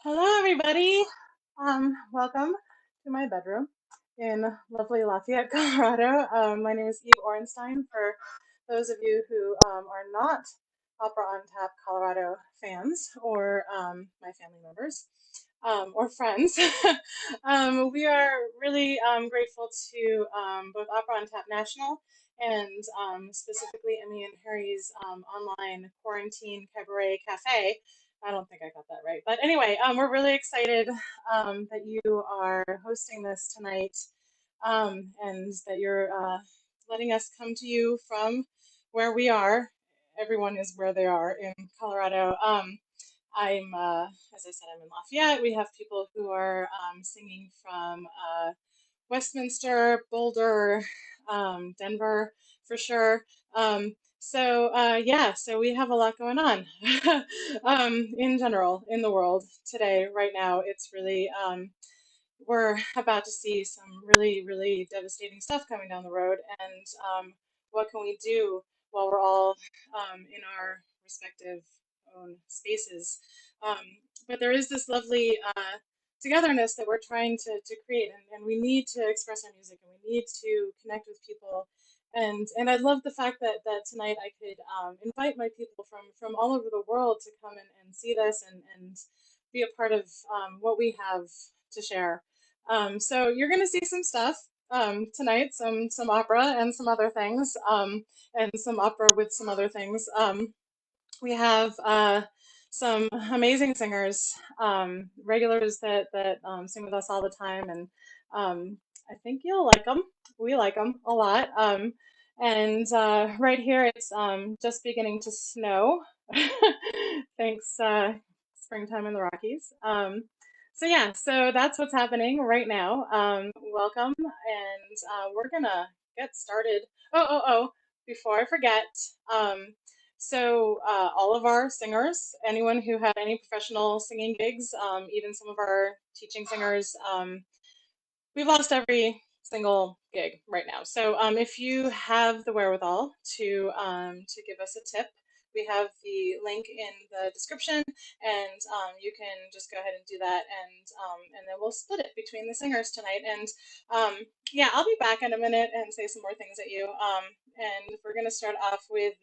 Hello, everybody. Welcome to my bedroom in lovely Lafayette, Colorado. My name is Eve Orenstein. For those of you who are not Opera on Tap Colorado fans or my family members or friends, we are really grateful to both Opera on Tap National and specifically Emmy and Harry's online quarantine cabaret cafe. I don't think I got that right. But anyway, we're really excited that you are hosting this tonight and that you're letting us come to you from where we are. Everyone is where they are in Colorado. As I said, I'm in Lafayette. We have people who are singing from Westminster, Boulder, Denver for sure. Yeah, so we have a lot going on in general in the world today, right now. It's really, we're about to see some really, really devastating stuff coming down the road. And what can we do while we're all in our respective own spaces? Um, but there is this lovely togetherness that we're trying to create, and we need to express our music and we need to connect with people. And I love the fact that tonight I could invite my people from all over the world to come and see this and be a part of what we have to share. So you're going to see some stuff tonight, some opera and some other things, and some opera with some other things. We have some amazing singers, regulars that sing with us all the time, and I think you'll like them. We like them a lot. And right here, it's just beginning to snow. Thanks, springtime in the Rockies. So yeah, so that's what's happening right now. Welcome, and we're gonna get started. Oh! Before I forget, all of our singers, anyone who had any professional singing gigs, even some of our teaching singers, we've lost every single gig right now. So if you have the wherewithal to give us a tip, we have the link in the description, and you can just go ahead and do that, and then we'll split it between the singers tonight. And yeah, I'll be back in a minute and say some more things at you. And we're gonna start off with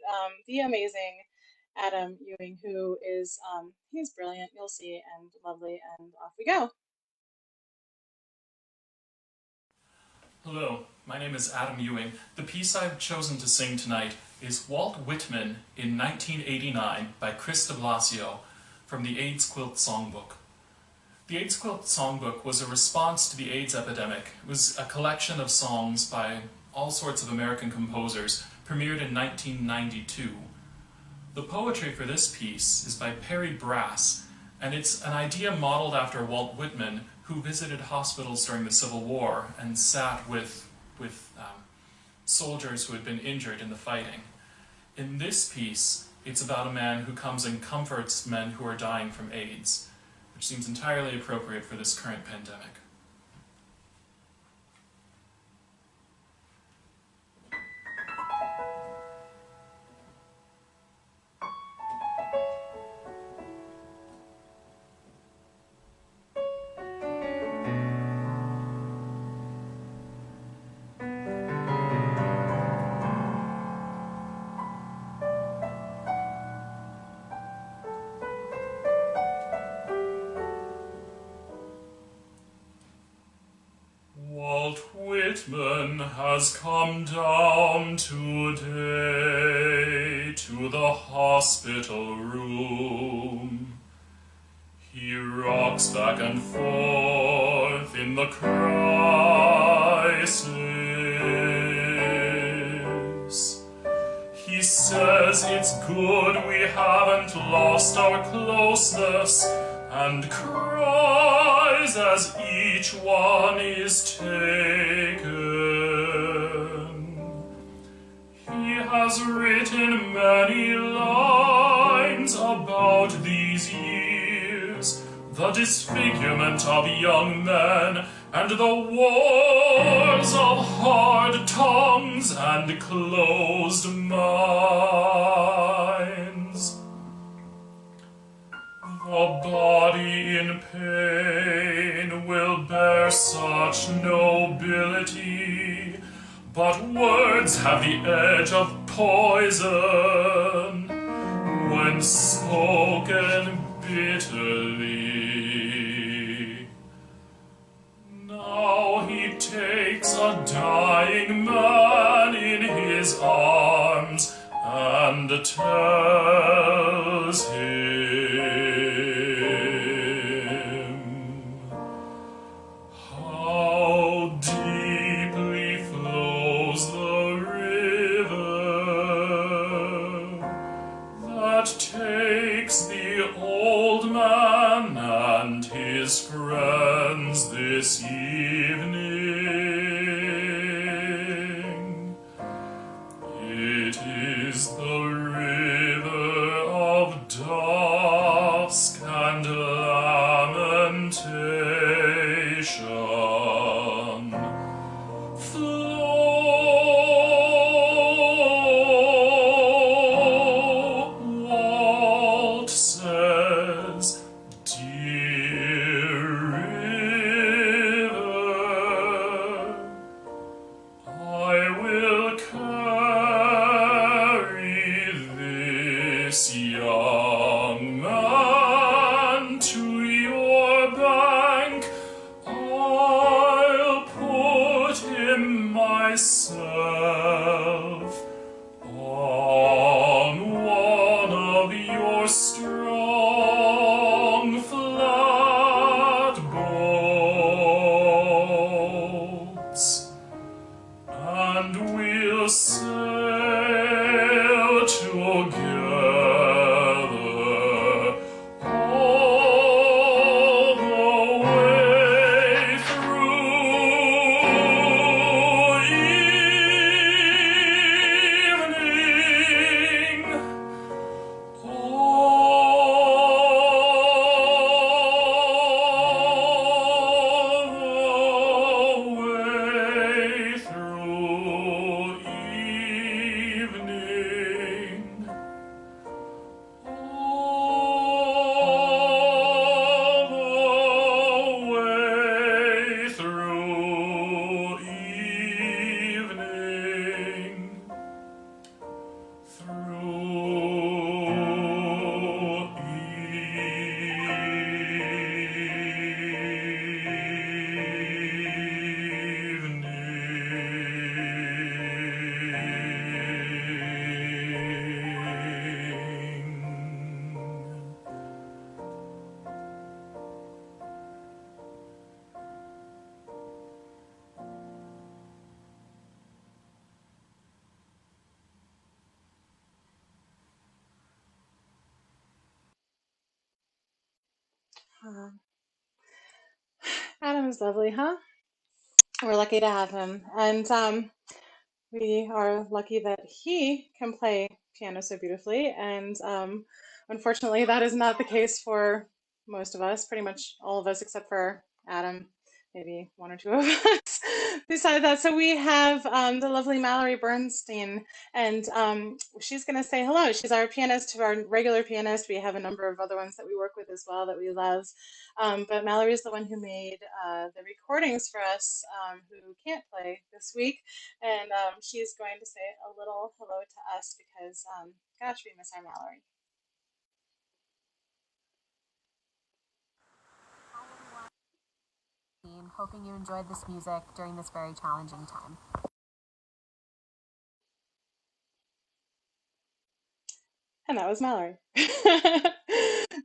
the amazing Adam Ewing, who is he's brilliant, you'll see, and lovely, and off we go. Hello, my name is Adam Ewing. The piece I've chosen to sing tonight is Walt Whitman in 1989 by Chris de Blasio from the AIDS Quilt Songbook. The AIDS Quilt Songbook was a response to the AIDS epidemic. It was a collection of songs by all sorts of American composers, premiered in 1992. The poetry for this piece is by Perry Brass, and it's an idea modeled after Walt Whitman, who visited hospitals during the Civil War and sat with soldiers who had been injured in the fighting. In this piece, it's about a man who comes and comforts men who are dying from AIDS, which seems entirely appropriate for this current pandemic. Walt Whitman has come down today to the hospital room. He rocks back and forth in the crisis. He says it's good we haven't lost our closeness, and cries as each one is taken. He has written many lines about these years, the disfigurement of young men, and the wars of hard tongues and closed minds. The body in pain will bear such nobility, but words have the edge of poison when spoken bitterly. Now he takes a dying man in his arms and tells him how deeply flows the river that takes the old man and his friends this evening. It is the river of dusk and lamentation. Flow, Walt says, dear river, I will carry this young man to your bank. I'll put him myself on one of your strong flat boats, and we'll sail together all the way through evening. All the way through evening. All the way through evening. Um, Adam is lovely, huh? We're lucky to have him. And we are lucky that he can play piano so beautifully. And unfortunately, that is not the case for most of us, pretty much all of us except for Adam, maybe one or two of us. Besides that, so we have the lovely Mallory Bernstein, and she's going to say hello. She's our pianist, our regular pianist. We have a number of other ones that we work with as well that we love. But Mallory is the one who made the recordings for us who can't play this week. And she's going to say a little hello to us because, gosh, we miss our Mallory. Hoping you enjoyed this music during this very challenging time. And that was Mallory.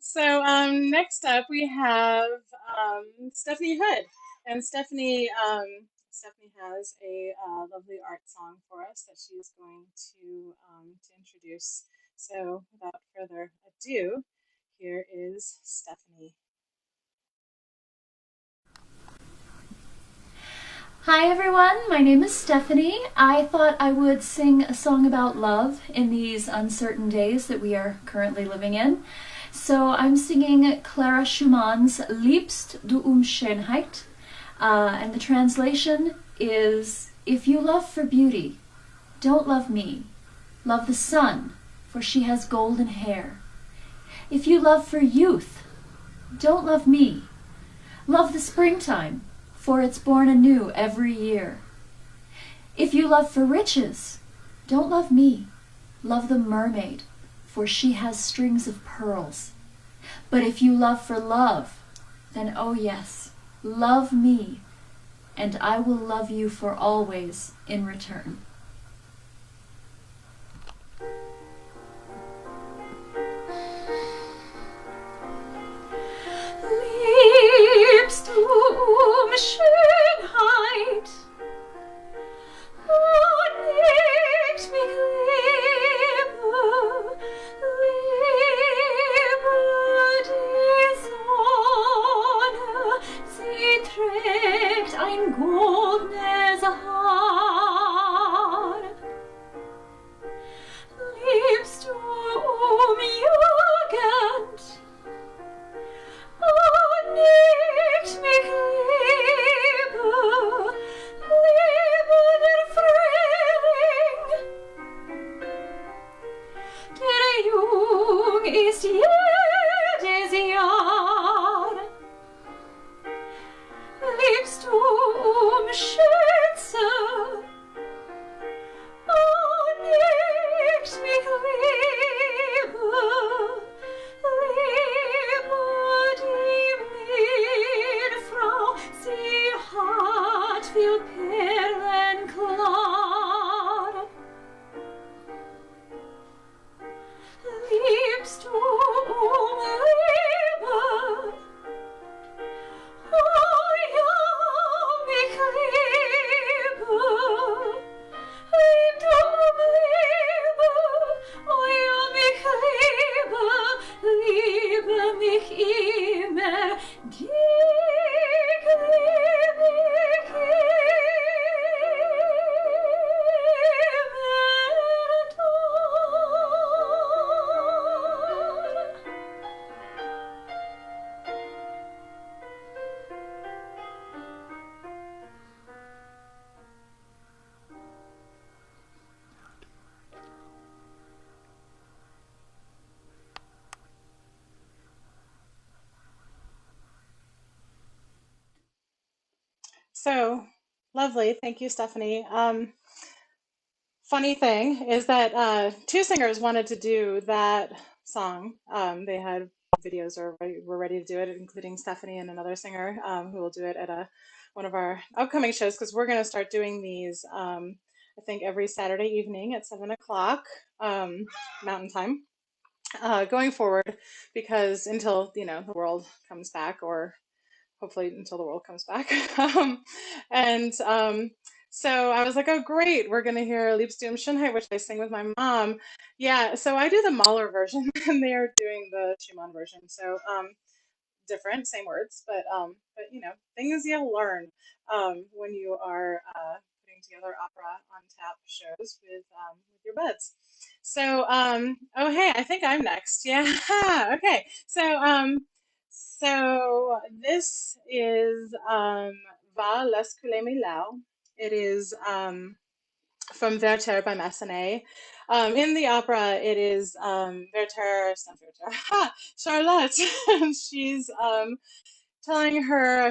So next up we have Stephanie Hood, and Stephanie has a lovely art song for us that she's going to introduce. So without further ado, here is Stephanie. Hi everyone, my name is Stephanie. I thought I would sing a song about love in these uncertain days that we are currently living in. So I'm singing Clara Schumann's Liebst du Schönheit, and the translation is, if you love for beauty, don't love me. Love the sun, for she has golden hair. If you love for youth, don't love me. Love the springtime, for it's born anew every year. If you love for riches, don't love me. Love the mermaid, for she has strings of pearls. But if you love for love, then oh yes, love me, and I will love you for always in return. Liebst du Schönheit? Und nicht mich liebe, liebe die Sonne, sie trägt ein goldenes Haar. Liebst du Jugend? Und nicht mich liebe, liebe der Frühling. Der Jung ist jedes Jahr. Liebst du Schätze? Und nicht mich liebe, liebe die Meerfrau, sie hat viel Perlenklar. Liebst du Liebe? Oh ja, mich liebe. Lieb du Liebe, oh ja, mich liebe, liebe mich immer, dich liebe ich So lovely. Thank you, Stephanie. Funny thing is that two singers wanted to do that song. They had videos or were ready to do it, including Stephanie and another singer who will do it at one of our upcoming shows because we're going to start doing these, I think, every Saturday evening at 7 o'clock Mountain Time going forward because until, the world comes back or hopefully until the world comes back. And so I was like, oh, great, we're going to hear Liebst du Schönheit, which I sing with my mom. Yeah, so I do the Mahler version, and they are doing the Schumann version. So different, same words, but things you learn when you are putting together opera on tap shows with your buds. So oh hey, I think I'm next. Yeah, okay. So this is Va l'Escule Milau. It is from Werther by Massenet. In the opera, it is Werther, it's not Werther, ha, Charlotte. And she's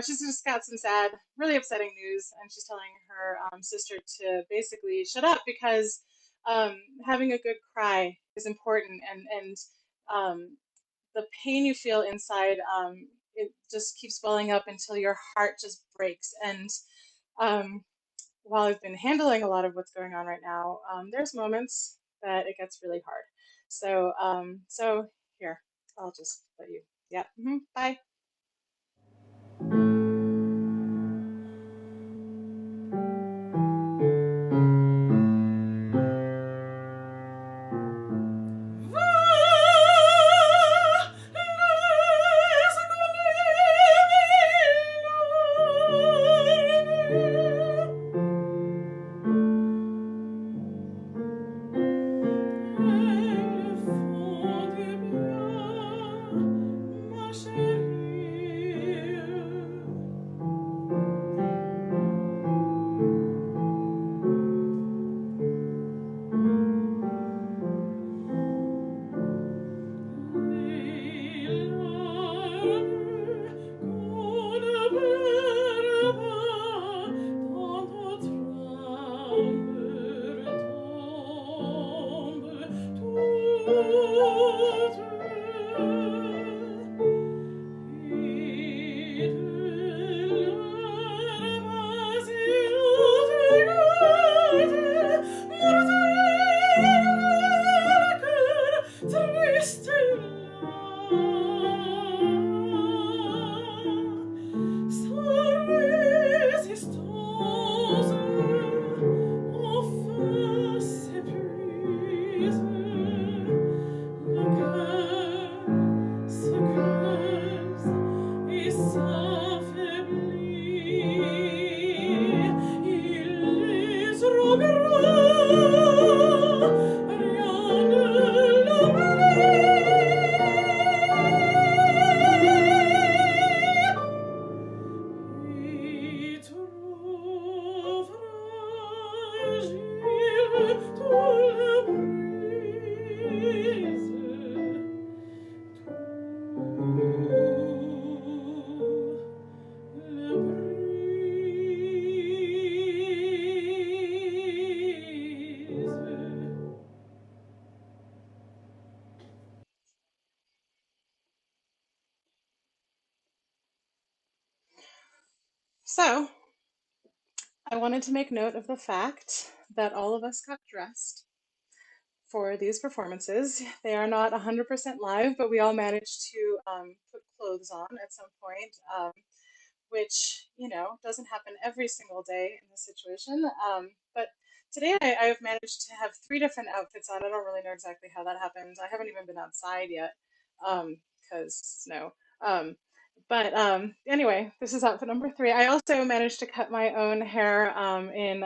she's just got some sad, really upsetting news, and she's telling her sister to basically shut up because having a good cry is important, and the pain you feel inside, it just keeps welling up until your heart just breaks. And um, while I've been handling a lot of what's going on right now, there's moments that it gets really hard. So here, I'll just let you. Yeah. Bye. So, I wanted to make note of the fact that all of us got dressed for these performances. They are not 100% live, but we all managed to put clothes on at some point, which, doesn't happen every single day in this situation. But today I've managed to have three different outfits on. I don't really know exactly how that happened. I haven't even been outside yet, because snow. Um, but anyway, this is outfit number three. I also managed to cut my own hair in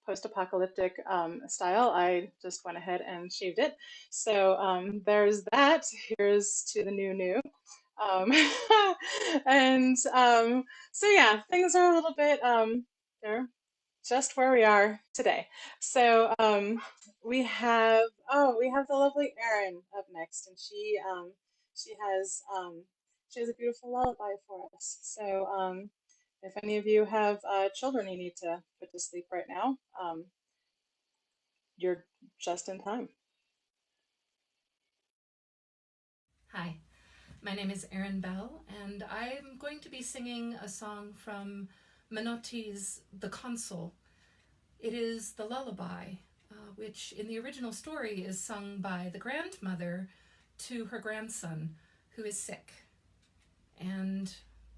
post-apocalyptic style. I just went ahead and shaved it. So there's that. Here's to the new. Um, and so yeah, things are a little bit they're just where we are today. So we have the lovely Erin up next, and she has she has a beautiful lullaby for us. So if any of you have children you need to put to sleep right now, you're just in time. Hi, my name is Erin Bell, and I'm going to be singing a song from Menotti's The Consul. It is the lullaby, which in the original story is sung by the grandmother to her grandson, who is sick. And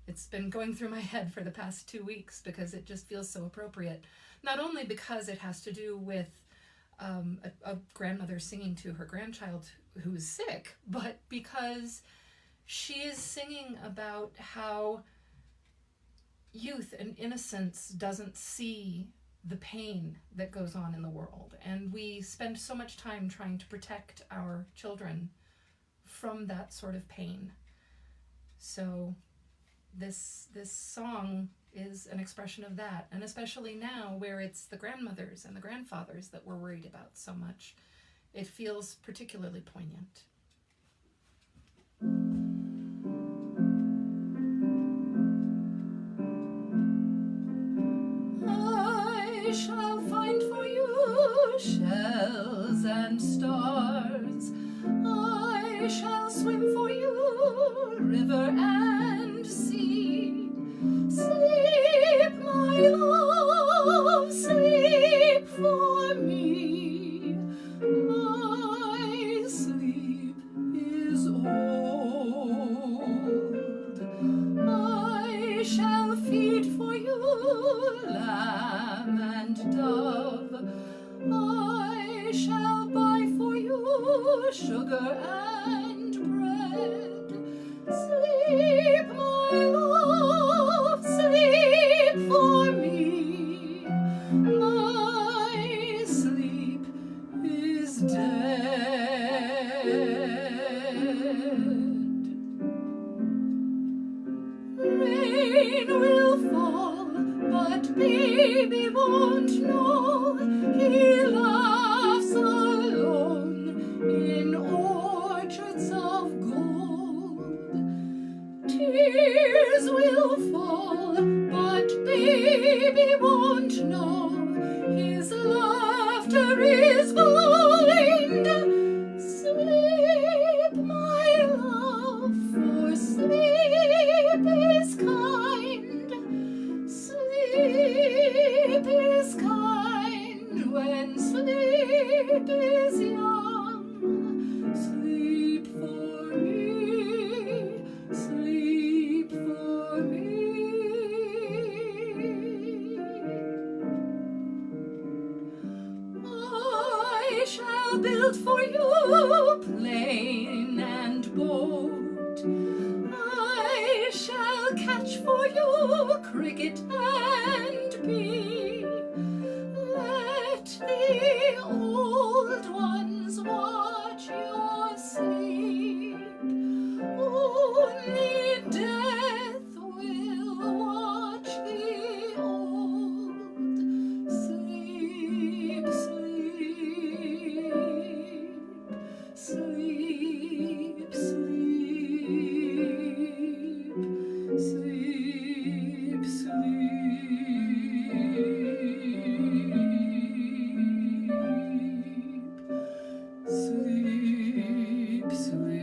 it's been going through my head for the past 2 weeks because it just feels so appropriate. Not only because it has to do with a grandmother singing to her grandchild who is sick, but because she is singing about how youth and innocence doesn't see the pain that goes on in the world. And we spend so much time trying to protect our children from that sort of pain. So this song is an expression of that, and especially now where it's the grandmothers and the grandfathers that we're worried about so much, it feels particularly poignant. I shall find for you shells and stars. I shall swim for you, river and sea. Sleep, my love, sleep for me. My sleep is old. I shall feed for you, lamb and dove. I shall buy for you sugar and bread. Sleep, my love, sleep for me. My sleep is dead. Rain will fall, but baby won't know. He laughs alone in orchards of gold. Tears will fall, but baby won't know. His laughter is blind. Sleep, my love, for sleep is kind. Sleep is kind when sleep is young. Sleep for me, sleep for me. I shall build for you plane and boat. I shall catch for you cricket and bee. Let the old ones watch your sleep. Only death will watch the old. Sleep, sleep, sleep, sleep, sleep, sleep, sleep, sleep.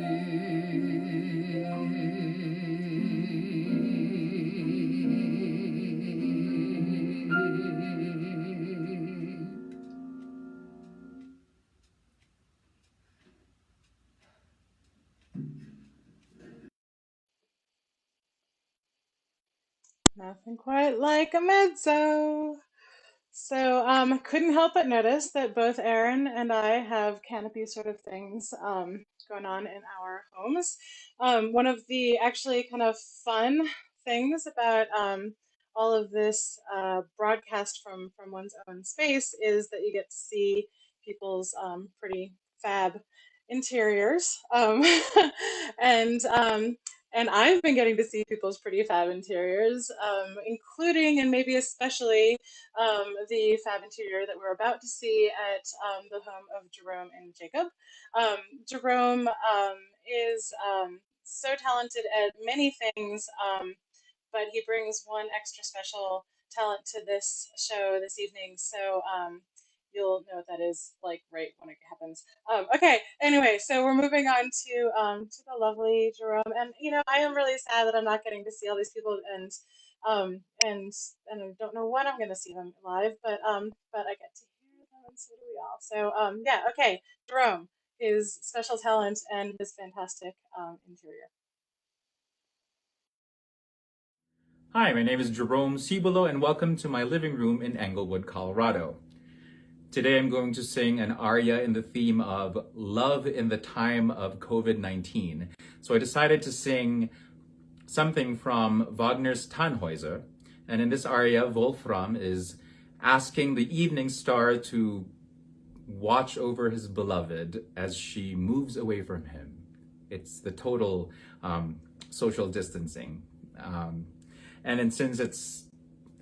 Nothing quite like a mezzo. So I couldn't help but notice that both Aaron and I have canopy sort of things going on in our homes. One of the actually kind of fun things about all of this broadcast from one's own space is that you get to see people's pretty fab interiors. And and I've been getting to see people's pretty fab interiors, including and maybe especially the fab interior that we're about to see at the home of Jerome and Jacob. Jerome is so talented at many things, but he brings one extra special talent to this show this evening. So you'll know what that is like right when it happens. Okay. Anyway, so we're moving on to the lovely Jerome, and I am really sad that I'm not getting to see all these people, um and and I don't know when I'm going to see them live, but I get to hear them, and so do we all. So yeah. Okay, Jerome, his special talent and his fantastic interior. Hi, my name is Jerome Cibulo, and welcome to my living room in Englewood, Colorado. Today I'm going to sing an aria in the theme of love in the time of COVID-19. So I decided to sing something from Wagner's Tannhäuser, and in this aria, Wolfram is asking the evening star to watch over his beloved as she moves away from him. It's the total social distancing. And since it's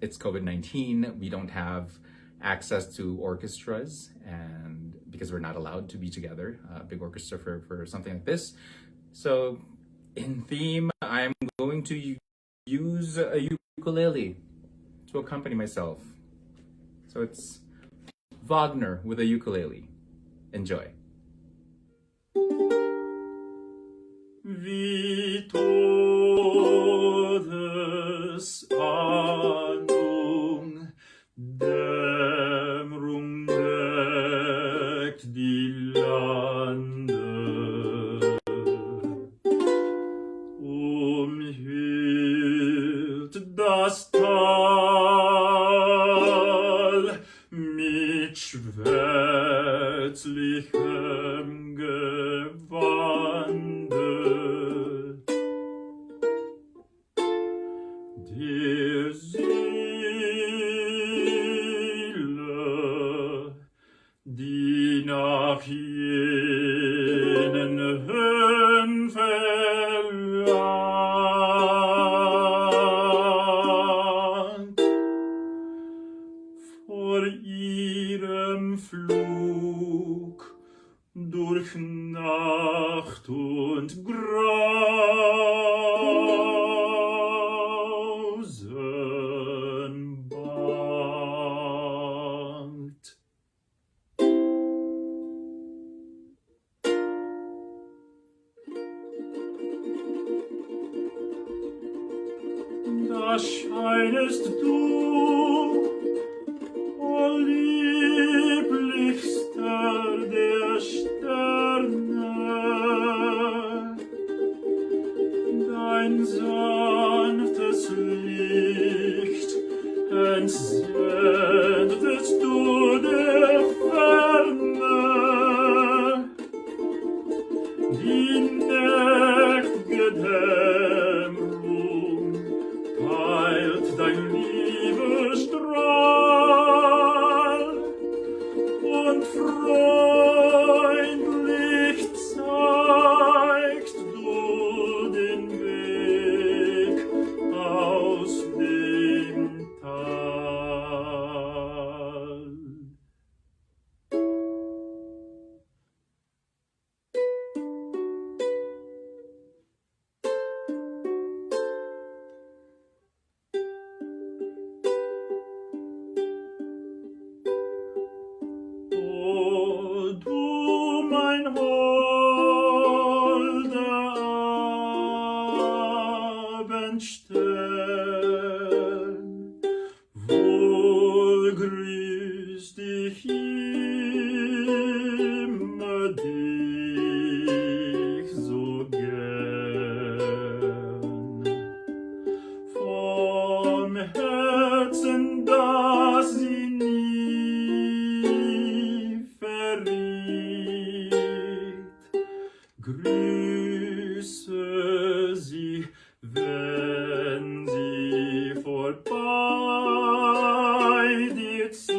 COVID-19, we don't have access to orchestras, and because we're not allowed to be together, a big orchestra for something like this. So in theme, I'm going to use a ukulele to accompany myself. So it's Wagner with a ukulele. Enjoy. Wie Todesahnung, Dämmerung deckt die Lande, umhüllt das Tal mit schwärzlichem Gewande. Der Seele, die nach jenen Höhen verlangt, vor ihrem Flug durch Nacht und Grausen bangt. Da scheinest du, o lieblichster der Sterne, dein sanftes Licht entsendest du der Ferne, die nächt'ge Dämmerung teilt dein Liebestrahl und freundlich zeigst du den Weg aus dem Tal. O du mein holder Abendstern, wohl grüßt ich immer dich so gern. Von wenn sie vorbei dir zieht,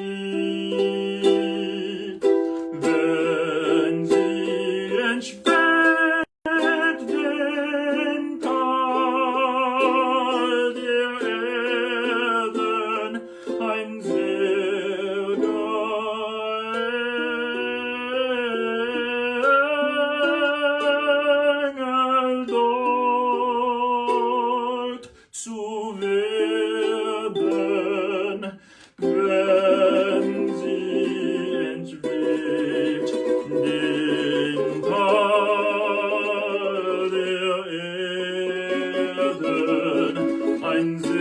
wenn sie entsperrt den Tal der Erden, ein Engel dort zu werden, wenn sie entschwebt den Tal der Erden, ein dort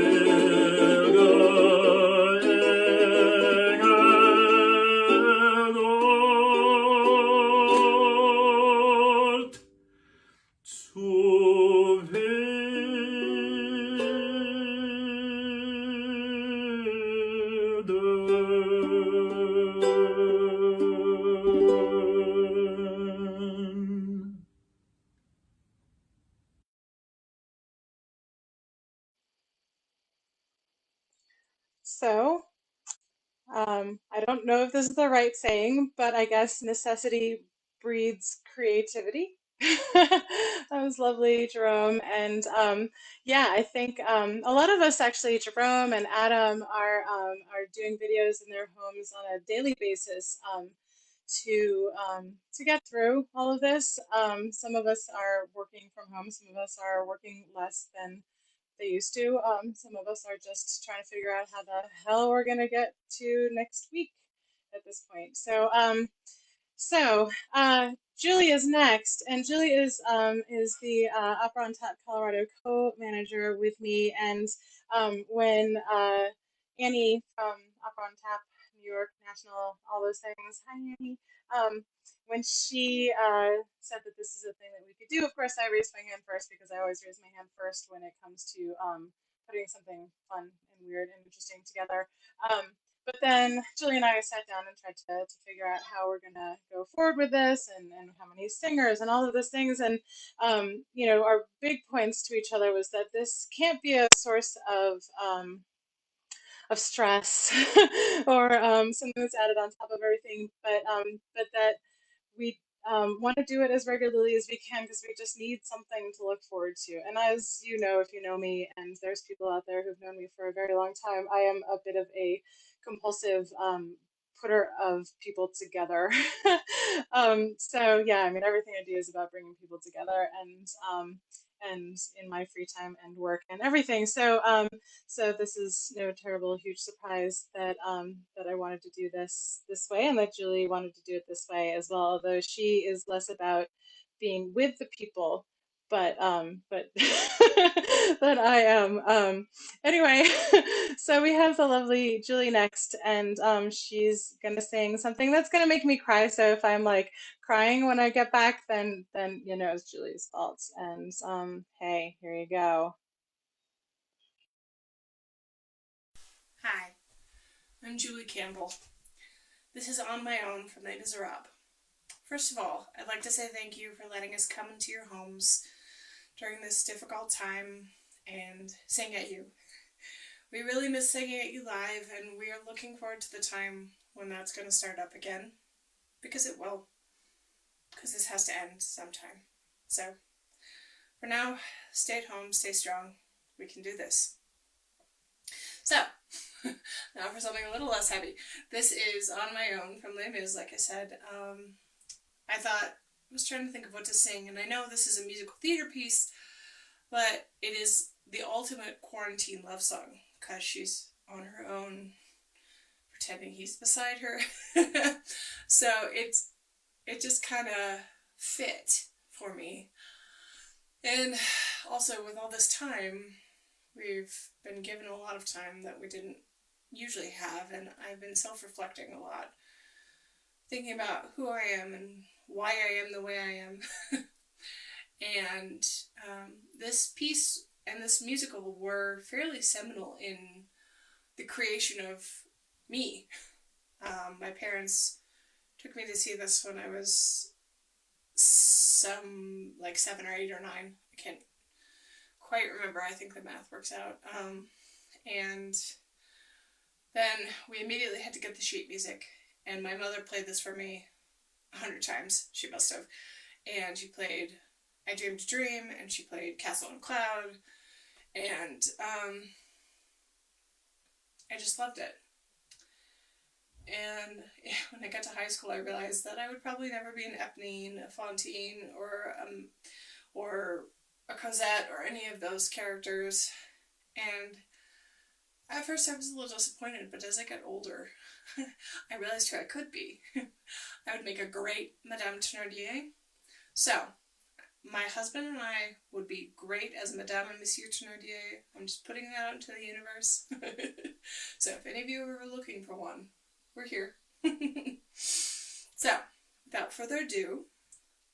zu werden. So, I don't know if this is the right saying, but I guess necessity breeds creativity. That was lovely, Jerome. And yeah, I think a lot of us actually, Jerome and Adam, are doing videos in their homes on a daily basis to get through all of this. Some of us are working from home. Some of us are working less than they used to. Some of us are just trying to figure out how the hell we're gonna get to next week at this point. So Julie is next, and Julie is the Opera on Tap Colorado co-manager with me. And when Annie from Opera on Tap, New York National, all those things, hi Annie. When she said that this is a thing that we could do, of course I raised my hand first because I always raise my hand first when it comes to putting something fun and weird and interesting together. But then Julie and I sat down and tried to figure out how we're gonna go forward with this and how many singers and all of those things. And you know, our big points to each other was that this can't be a source of stress or something that's added on top of everything, but that we want to do it as regularly as we can because we just need something to look forward to. And as you know, if you know me, and there's people out there who've known me for a very long time, I am a bit of a compulsive putter of people together. So yeah, I mean, everything I do is about bringing people together, and in my free time and work and everything. So this is no terrible huge surprise that that I wanted to do this way, and that Julie wanted to do it this way as well. Although she is less about being with the people, but that I am. Anyway, so we have the lovely Julie next, and she's gonna sing something that's gonna make me cry. So if I'm like crying when I get back, then you know it's Julie's fault. And hey, here you go. Hi, I'm Julie Campbell. This is On My Own from Les Miserables. First of all, I'd like to say thank you for letting us come into your homes during this difficult time and sing at you. We really miss singing at you live, and we are looking forward to the time when that's going to start up again. Because it will. Because this has to end sometime. So, for now, stay at home, stay strong. We can do this. So, now for something a little less heavy. This is On My Own from Les Mis, like I said. I was trying to think of what to sing, and I know this is a musical theater piece, but it is the ultimate quarantine love song, because she's on her own, pretending he's beside her. So it just kind of fit for me. And also, with all this time, we've been given a lot of time that we didn't usually have, and I've been self-reflecting a lot, thinking about who I am and why I am the way I am. And this piece and this musical were fairly seminal in the creation of me. My parents took me to see this when I was 7 or 8 or 9. I can't quite remember. I think the math works out. And then we immediately had to get the sheet music, and my mother played this for me 100 times. She must have. And she played I Dreamed a Dream, and she played Castle on Cloud, and I just loved it. And when I got to high school, I realized that I would probably never be an Eponine, a Fantine, or a Cosette, or any of those characters. And at first I was a little disappointed, but as I got older, I realized who I could be. I would make a great Madame Thénardier. So, my husband and I would be great as Madame and Monsieur Thénardier. I'm just putting that out into the universe. So if any of you are looking for one, we're here. So, without further ado,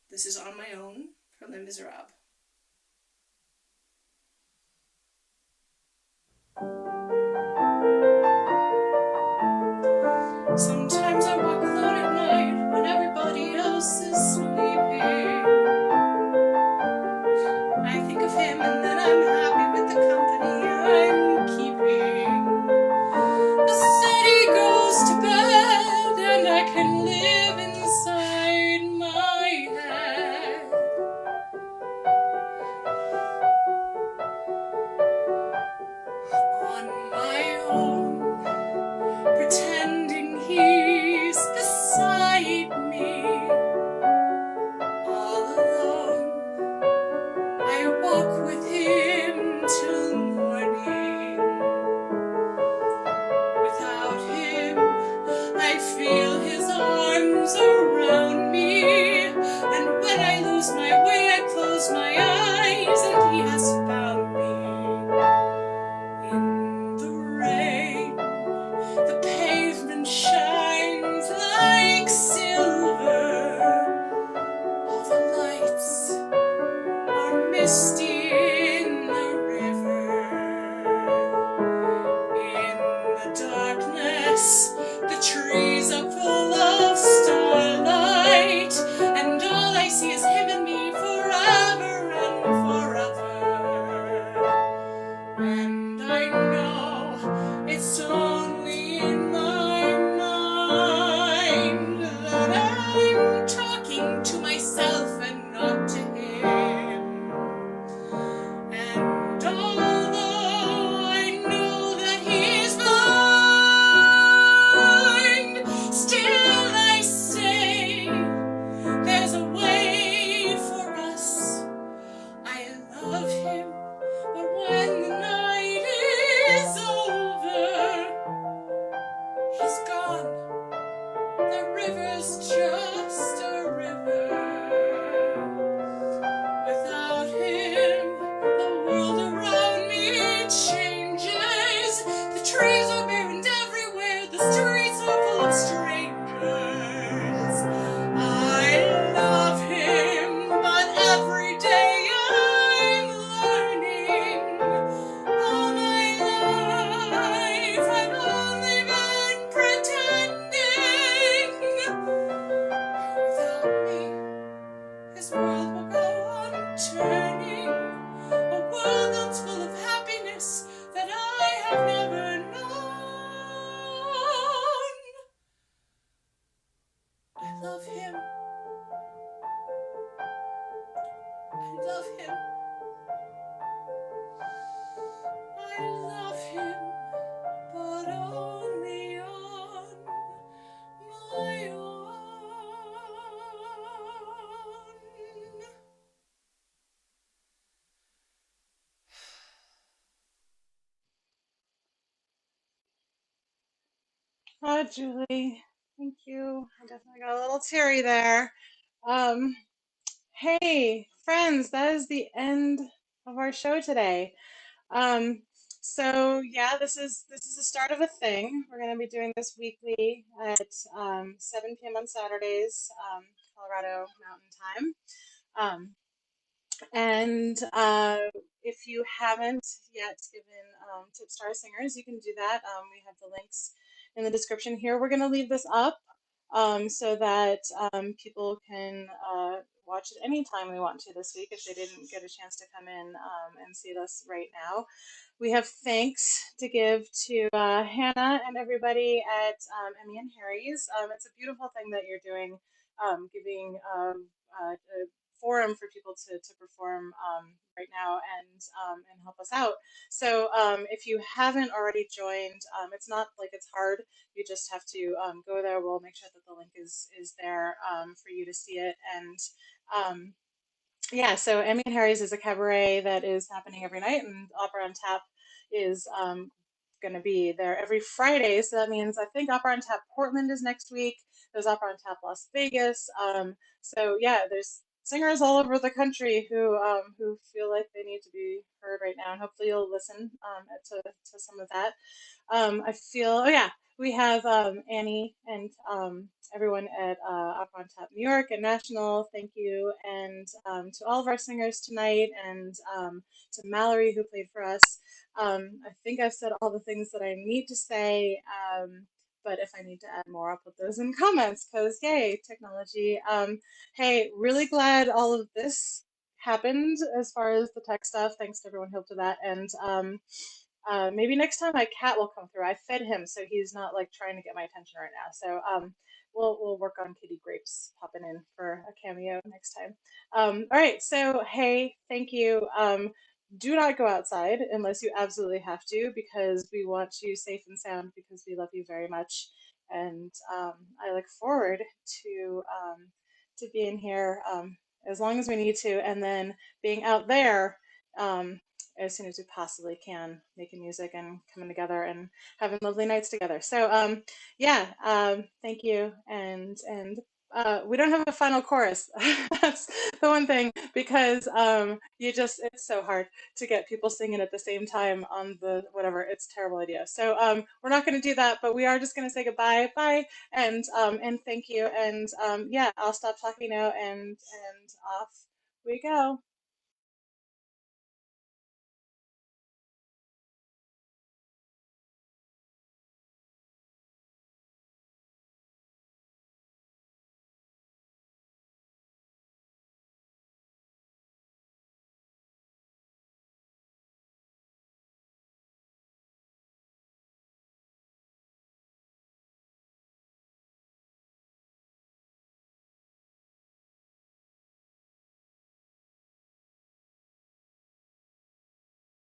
this is On My Own from Les Miserables. Sometimes I walk alone at night when everybody else is sleeping. I think of him and then I'm happy with the company I'm keeping. The city goes to bed and I can live inside my head. On my own, pretending he's beside me. All alone, I walk with him till morning. Without him, I feel his arms around me. And when I lose my way, I close my eyes and he has found me. In the rain, the pavement shines like silver. All the lights are misty in the river. In the darkness, the trees are full of starlight, and all I see is him and me forever and forever. And I know it's only in my mind that I'm talking to myself and not to him. And although I know that he is blind, still I say there's a way for us. I love him, but when the night is over, he's gone. The river's just a river. Without him, the world around me changes. The trees are burned everywhere. The streets are full of strangers. I love him, but every day I'm learning. All my life I've only been pretending. Without me, his world will go on turning. A world that's full of happiness that I have never known. I love him. I love him. I love him, but only on my own. Oh, Julie, thank you. I definitely got a little teary there. Um, hey, friends, that is the end of our show today. Um, so yeah, this is the start of a thing. We're going to be doing this weekly at 7 p.m. on Saturdays, Colorado Mountain Time. And if you haven't yet given tips to our singers, you can do that. We have the links in the description here. We're going to leave this up so that people can watch it anytime we want to this week if they didn't get a chance to come in and see us right now. We have thanks to give to Hannah and everybody at Emmy and Harry's. It's a beautiful thing that you're doing, giving a forum for people to perform right now and help us out. So if you haven't already joined, it's not like it's hard. You just have to go there. We'll make sure that the link is there for you to see it. And yeah, so Emmy and Harry's is a cabaret that is happening every night, and Opera on Tap is going to be there every Friday. So that means I think Opera on Tap Portland is next week. There's Opera on Tap Las Vegas. So yeah, there's singers all over the country who feel like they need to be heard right now, and hopefully you'll listen to some of that. I feel, oh yeah, we have Annie and everyone at Opera on Tap New York and National. Thank you. And to all of our singers tonight, and to Mallory who played for us. I think I've said all the things that I need to say. But if I need to add more, I'll put those in comments because yay, technology. Hey, really glad all of this happened as far as the tech stuff. Thanks to everyone who helped with that. And maybe next time my cat will come through. I fed him, so he's not like trying to get my attention right now. So we'll work on Kitty Grapes popping in for a cameo next time. All right, so hey, thank you. Do not go outside unless you absolutely have to, because we want you safe and sound because we love you very much. And I look forward to being here as long as we need to, and then being out there as soon as we possibly can, making music and coming together and having lovely nights together. So yeah, thank you, and we don't have a final chorus. That's the one thing, because it's so hard to get people singing at the same time on the whatever. It's a terrible idea. So we're not going to do that, but we are just going to say goodbye, bye, and thank you, and yeah, I'll stop talking now, and off we go.